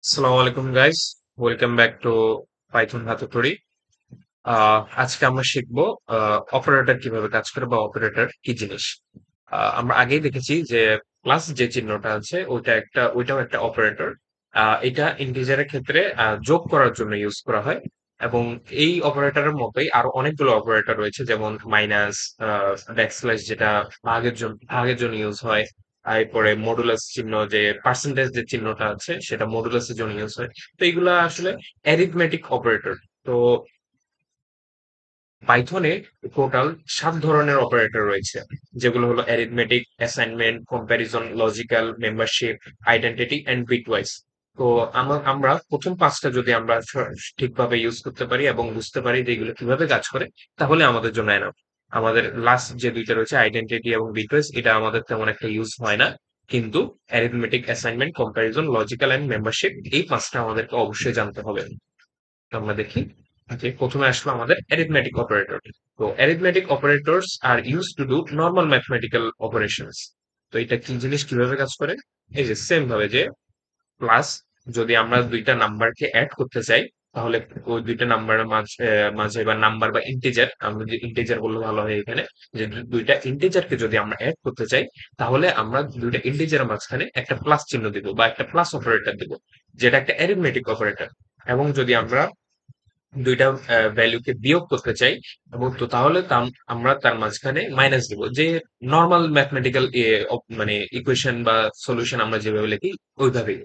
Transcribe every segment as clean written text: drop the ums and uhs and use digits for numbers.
আসসালামু আলাইকুম guys, welcome back to Python হাতুড়ি। আজকে আমরা শিখবো অপারেটর কিভাবে কাজ করে বা অপারেটর কি জিনিস। আমরা আগেই দেখেছি যে প্লাস যে চিহ্নটা আছে ওইটাও একটা অপারেটর। এটা ইন্টিজারের ক্ষেত্রে যোগ করার জন্য ইউজ করা হয় এবং এই অপারেটরের মতোই আরো অনেকগুলো অপারেটর রয়েছে, যেমন মাইনাস, ব্যাকস্ল্যাশ যেটা ভাগের জন্য ইউজ হয়। এরপরে মডুলাস চিহ্ন, যে পার্সেন্টেজ যে চিহ্নটা আছে সেটা মডুলাসের জন্য ইউজ হয়। তো এগুলা আসলে অ্যারিথমেটিক অপারেটর। তো পাইথনে টোটাল ৭ ধরনের অপারেটর রয়েছে, যেগুলো হলো arithmetic, assignment, comparison, logical, membership, identity and bitwise. তো আমরা প্রথম ৫টা যদি আমরা ঠিকভাবে ইউজ করতে পারি এবং বুঝতে পারি যে এগুলো কিভাবে কাজ করে, তাহলে আমাদের জন্য এনাফ। আমাদের লাস্ট যে দুইটা রয়েছে আইডেন্টিটি এবং বিটওয়াইজ, এটা আমাদের তেমন একটা ইউজ হয় না। কিন্তু arithmetic, assignment, comparison, logical and membership, এই ৫টা আমাদেরকে অবশ্যই জানতে হবে। তো আমরা দেখি যে প্রথমে আসলো আমাদের অ্যারিথমেটিক অপারেটর। তো arithmetic operators are use to do normal mathematical operations. তো এটা কি জিনিস, কিভাবে কাজ করে? এই যে সেম ভাবে যে প্লাস, যদি আমরা দুইটা নাম্বারকে অ্যাড করতে চাই, তাহলে ওই দুইটা নাম্বারের মাঝে বা নাম্বার বা ইন্টিজার, আমরা যে ইন্টিজার বললে ভালো হয় এখানে, যে দুইটা ইন্টিজারকে যদি আমরা অ্যাড করতে চাই, তাহলে আমরা দুইটা ইন্টিজারের মাঝখানে একটা প্লাস চিহ্ন দিব বা একটা প্লাস অপারেটর দিব, যেটা একটা অ্যারিথমেটিক অপারেটর। এবং যদি আমরা দুইটা ভ্যালুকে বিয়োগ করতে চাই, এবং তো তাহলে আমরা তার মাঝখানে মাইনাস দিব, যে নর্মাল ম্যাথমেটিক্যাল মানে ইকুয়েশন বা সলিউশন আমরা যেভাবে লিখি ওইভাবেই।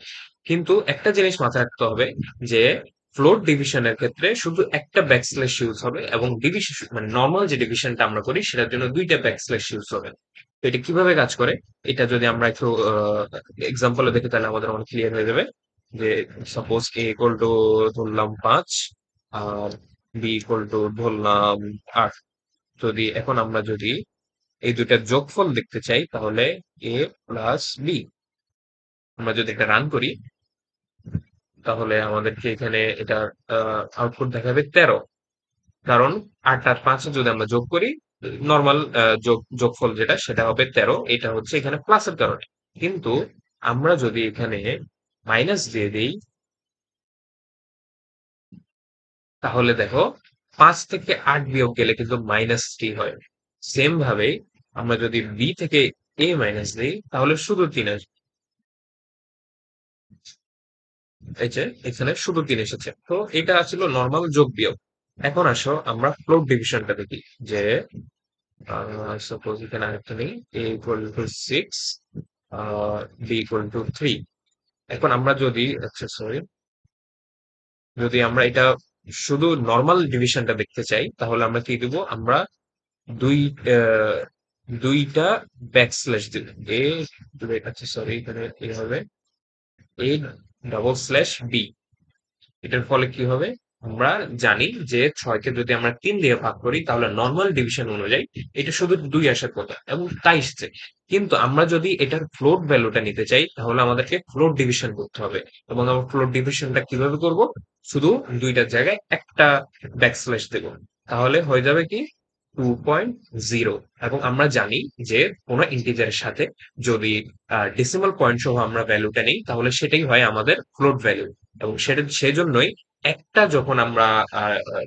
কিন্তু একটা জিনিস মাথায় রাখতে হবে যে ফ্লোট ডিভিশনের ক্ষেত্রে শুধু একটা ব্যাকস্ল্যাশ ইউজ হবে, এবং ডিভিশন মানে নর্মাল যে ডিভিশনটা আমরা করি সেটার জন্য দুইটা ব্যাকস্ল্যাশ ইউজ হবে। তো এটা কিভাবে কাজ করে, এটা যদি আমরা একটু এক্সাম্পলে দেখি তাহলে আমাদের অনেক ক্লিয়ার হয়ে যাবে। যে সাপোজ এ ইকুয়াল টু ধরলাম ৫, আর বি ইকুয়াল টু ধরলাম ৮। এখন আমরা যদি এই দুইটার যোগফল দেখতে চাই, তাহলে এ প্লাস বি, আমরা যদি এটা রান করি, তাহলে আমাদেরকে এখানে এটা আউটপুট দেখাবে ১৩। কারণ ৮ আর ৫ যদি আমরা যোগ করি, নর্মাল যোগফল যেটা সেটা হবে ১৩। এটা হচ্ছে এখানে প্লাসের কারণে। কিন্তু আমরা যদি এখানে মাইনাস দিয়ে দিই, তাহলে দেখো ৫ থেকে ৮ বিয়োগ গেলে কিন্তু -৩ হয়। সেম ভাবে আমরা যদি বি থেকে এ মাইনাস দিই, তাহলে শুধু ৩ আসবে। এই যে এখানে শুধু ৩ এসেছে। তো এটা ছিল নরমাল যোগ বিয়োগ। এখন আসো আমরা ফ্লোট ডিভিশনটা দেখি। যে সাপোজ এখানে আরেকটা নেই, A equal to 6, B equal to 3। এখন আমরা যদি, আচ্ছা সরি, যদি আমরা এটা শুধু নর্মাল ডিভিশনটা দেখতে চাই, তাহলে আমরা কি দিব? আমরা দুই আহ, দুইটা ব্যাকস্ল্যাশ দিব। এ, আচ্ছা সরি, এখানে এ হবে এ ডবল স্ল্যাশ বি। এটার ফলে কি হবে? আমরা জানি যে ৬ কে যদি আমরা ৩ দিয়ে ভাগ করি, তাহলে নর্মাল ডিভিশন অনুযায়ী এটা শুধু ২ আসার কথা, এবং তাই এসছে। কিন্তু আমরা যদি এটার ফ্লোট ভ্যালুটা নিতে চাই, তাহলে আমাদেরকে ফ্লোট ডিভিশন করতে হবে। এবং আমরা ফ্লোট ডিভিশনটা কিভাবে করব? শুধু দুইটার জায়গায় একটা ব্যাকস্ল্যাশ দেব, তাহলে হয়ে যাবে কি 2.0। এবং আমরা জানি যে কোনো ইন্টিজারের সাথে যদি ডেসিমাল পয়েন্ট সহ আমরা ভ্যালুটা নিই, তাহলে সেটাই হয় আমাদের ফ্লোট ভ্যালু। এবং সেজন্যই একটা যখন আমরা আহ, আহ,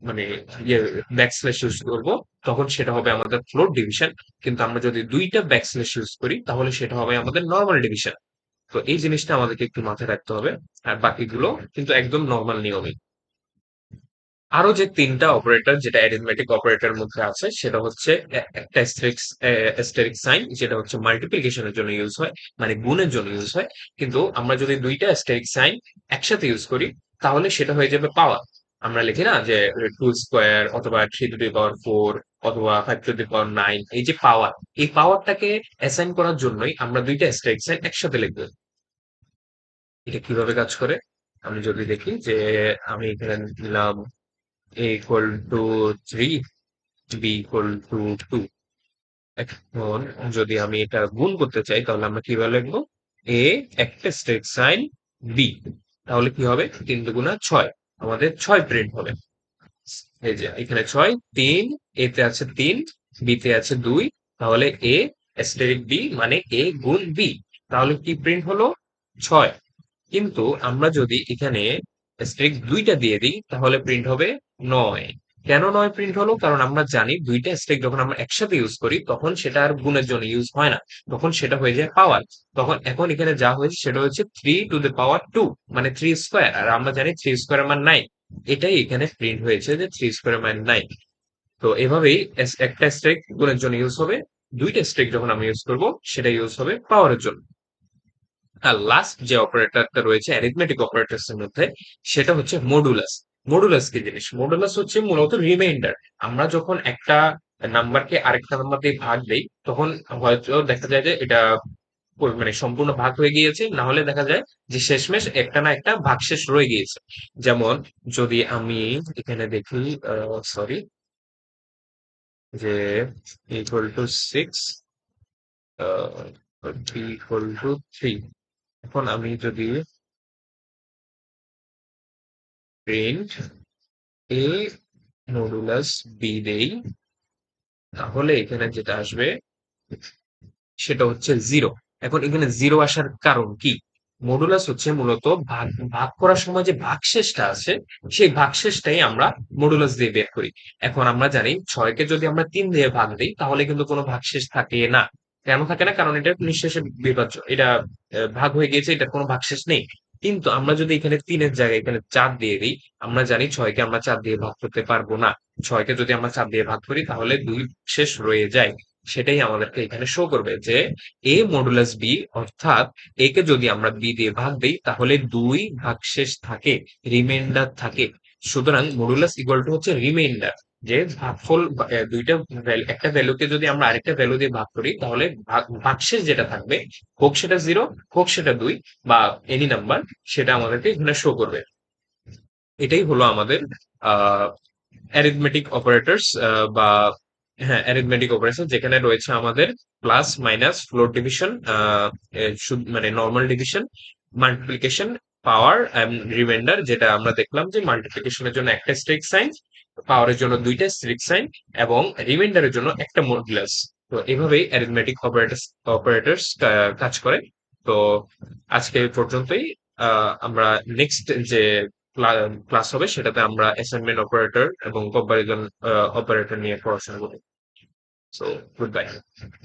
মানে ইয়ে ব্যাকস্ল্যাশ ইউজ করব, তখন সেটা হবে আমাদের ফ্লোট ডিভিশন। কিন্তু আমরা যদি দুইটা ব্যাকস্ল্যাশ ইউজ করি, তাহলে সেটা হবে আমাদের নর্মাল ডিভিশন। তো এই জিনিসটা আমাদেরকে একটু মাথায় রাখতে হবে। আর বাকিগুলো কিন্তু একদম নর্মাল নিয়মই। আরো যে ৩টা অপারেটর যেটা অ্যারিথমেটিক অপারেটর মধ্যে আছে, সেটা হচ্ছে একটা অ্যাস্টেরিক সাইন, যেটা হচ্ছে মাল্টিপ্লিকেশনের জন্য ইউজ হয়, মানে গুণের জন্য ইউজ হয়। কিন্তু আমরা যদি দুইটা অ্যাস্টেরিক সাইন একসাথে ইউজ করি, তাহলে সেটা হয়ে যাবে পাওয়ার। আমরা লিখি না যে 2² অথবা 3⁴ অথবা 5⁹ এই যে পাওয়ার, এই পাওয়ারটাকে অ্যাসাইন করার জন্যই আমরা দুইটা অ্যাস্টেরিক সাইন একসাথে লিখবো। এটা কিভাবে কাজ করে আমি যদি দেখি, যে আমি এখানে দিলাম a equal to 3, b equal to 2। এখন যদি আমি এটা গুণ করতে চাই, তাহলে আমরা কিভাবে লিখবো? a একটা স্টেট সাইন b, তাহলে কি হবে? 3 × 6, আমাদের 6 প্রিন্ট হবে। এই যে এখানে 6, 3, a তে আছে 3, b তে আছে 2, তাহলে a অ্যাস্টেরিক b মানে a গুণ b, তাহলে কি প্রিন্ট হলো? 6। কিন্তু আমরা যদি এখানে স্ট্রিক ২টা দিয়ে দিই তাহলে প্রিন্ট হবে ৯। কেন ৯ প্রিন্ট হলো? কারণ আমরা জানি ২টা স্ট্রিক যখন আমরা একসাথে ইউজ করি তখন সেটা আর গুণের জন্য ইউজ হয় না। তখন সেটা হয়ে যায় পাওয়ার। তখন এখন এখানে যা হয়েছে সেটা হচ্ছে 3 টু দ্য পাওয়ার 2 মানে 3 স্কয়ার। আর আমরা জানি 3 স্কয়ার এর মান 9। এটাই এখানে প্রিন্ট হয়েছে যে 3 স্কয়ার এর মান 9। তো এভাবেই একটা স্ট্রিক গুণের জন্য ইউজ হবে, ২টা স্ট্রিক যখন আমরা ইউজ করব সেটা ইউজ হবে পাওয়ারের জন্য। আর লাস্ট যে অপারেটরটা রয়েছে অ্যারিথমেটিক অপারেটরস এর মধ্যে সেটা হচ্ছে মডুলাস। মডুলাস কি জিনিস? মডুলাস হচ্ছে মূলত রিমাইন্ডার। আমরা যখন একটা নাম্বারকে আরেকটা নাম্বার দিয়ে ভাগ দেই তখন হয়তো দেখা যায় যে এটা মানে সম্পূর্ণ ভাগ হয়ে গিয়েছে, না হলে দেখা যায় যে শেষমেশ একটা না একটা ভাগশেষ রয়ে গিয়েছে। যেমন যদি আমি এখানে দেখি, সরি, যে equal to 6, B equal to 3। এখন আমি যদি প্রিন্ট এ মডুলাস বি দেই তাহলে এখানে যেটা আসবে সেটা হচ্ছে জিরো। এখন এখানে জিরো আসার কারণ কি? মডুলাস হচ্ছে মূলত ভাগ ভাগ করার সময় যে ভাগশেষটা আছে সেই ভাগশেষটাই আমরা মডুলাস দিয়ে বের করি। এখন আমরা জানি 6 কে যদি আমরা 3 দিয়ে ভাগ দিই তাহলে কিন্তু কোনো ভাগশেষ থাকে না। কেন থাকে না? কারণ এটা নিঃশেষে বিভাজ্য। এটা ভাগ হয়ে গিয়েছে, এটা কোনো ভাগশেষ নেই। কিন্তু আমরা যদি এখানে 3 এর জায়গায় এখানে 4 দিয়ে দিই, আমরা জানি 6 কে আমরা 4 দিয়ে ভাগ করতে পারবো না। 6 কে যদি আমরা 4 দিয়ে ভাগ করি তাহলে 2 শেষ রয়ে যায়। সেটাই আমাদেরকে এখানে শো করবে যে এ মডুলাস বি, অর্থাৎ এ কে যদি আমরা বি দিয়ে ভাগ দিই তাহলে 2 ভাগশেষ থাকে, রিমাইন্ডার থাকে। সুতরাং মডুলাস ইকুয়াল টু হচ্ছে রিমাইন্ডার, যে ভাগফল দুইটা একটা ভ্যালুকে যদি আমরা আরেকটা ভ্যালু দিয়ে ভাগ করি তাহলে ভাগশেষ যেটা থাকবে, হোক সেটা 0, হোক সেটা 2 বা এনি নাম্বার, সেটা আমাদেরকে এখানে শো করবে। এটাই হলো আমাদের আহ অ্যারিথমেটিক অপারেটরস, বা হ্যাঁ অ্যারিথমেটিক অপারেশন, যেখানে রয়েছে আমাদের প্লাস মাইনাস ফ্লোট ডিভিশন, মানে normal division, multiplication, power and reminder. যেটা আমরা দেখলাম যে মাল্টিপ্লিকেশনের জন্য একটা স্ট্রিক সাইন, পাওয়ারের জন্য দুইটা স্ট্রিক সাইন এবং রিমাইন্ডারের জন্য একটা মডুলাস। তো এভাবেই অ্যারিথমেটিক অপারেটরস কাজ করে। তো আজকে এই পর্যন্তই। আমরা নেক্সট যে ক্লাস হবে সেটাতে আমরা অ্যাসাইনমেন্ট অপারেটর এবং কম্পারিজন অপারেটর নিয়ে পড়াশোনা করব। So good bye.